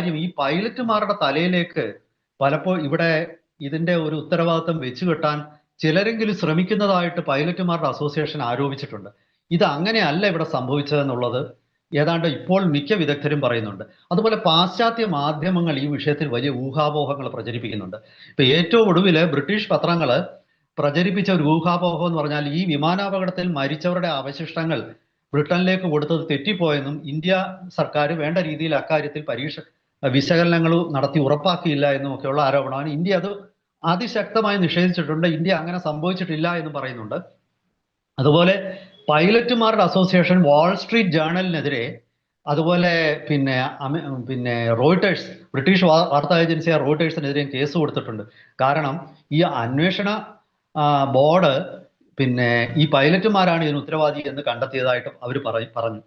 കാര്യം ഈ പൈലറ്റുമാരുടെ തലയിലേക്ക് പലപ്പോഴും ഇവിടെ ഇതിന്റെ ഒരു ഉത്തരവാദിത്തം വെച്ചു കെട്ടാൻ ചിലരെങ്കിലും ശ്രമിക്കുന്നതായിട്ട് പൈലറ്റുമാരുടെ അസോസിയേഷൻ ആരോപിച്ചിട്ടുണ്ട്. ഇത് അങ്ങനെയല്ല ഇവിടെ സംഭവിച്ചതെന്നുള്ളത് ഏതാണ്ട് ഇപ്പോൾ മിക്ക വിദഗ്ധരും പറയുന്നുണ്ട്. അതുപോലെ പാശ്ചാത്യ മാധ്യമങ്ങൾ ഈ വിഷയത്തിൽ വലിയ ഊഹാപോഹങ്ങൾ പ്രചരിപ്പിക്കുന്നുണ്ട്. ഇപ്പൊ ഏറ്റവും ഒടുവിൽ ബ്രിട്ടീഷ് പത്രങ്ങൾ പ്രചരിപ്പിച്ച ഒരു ഊഹാപോഹം എന്ന് പറഞ്ഞാൽ ഈ വിമാനാപകടത്തിൽ മരിച്ചവരുടെ അവശിഷ്ടങ്ങൾ ബ്രിട്ടനിലേക്ക് കൊടുത്തത് തെറ്റിപ്പോയെന്നും ഇന്ത്യ സർക്കാർ വേണ്ട രീതിയിൽ അക്കാര്യത്തിൽ വിശകലനങ്ങൾ നടത്തി ഉറപ്പാക്കിയില്ല എന്നും ഒക്കെയുള്ള ആരോപണമാണ്. ഇന്ത്യ അത് അതിശക്തമായി നിഷേധിച്ചിട്ടുണ്ട്. ഇന്ത്യ അങ്ങനെ സംഭവിച്ചിട്ടില്ല എന്ന് പറയുന്നുണ്ട്. അതുപോലെ പൈലറ്റുമാരുടെ അസോസിയേഷൻ വാൾ സ്ട്രീറ്റ് ജേർണലിനെതിരെ, അതുപോലെ പിന്നെ റോയിട്ടേഴ്സ്, ബ്രിട്ടീഷ് വാർത്താ ഏജൻസിയായ റോയിട്ടേഴ്സിനെതിരെയും കേസ് കൊടുത്തിട്ടുണ്ട്. കാരണം ഈ അന്വേഷണ ബോർഡ് ഈ പൈലറ്റുമാരാണ് ഇതിന് ഉത്തരവാദി എന്ന് കണ്ടെത്തിയതായിട്ടും അവർ പറഞ്ഞു.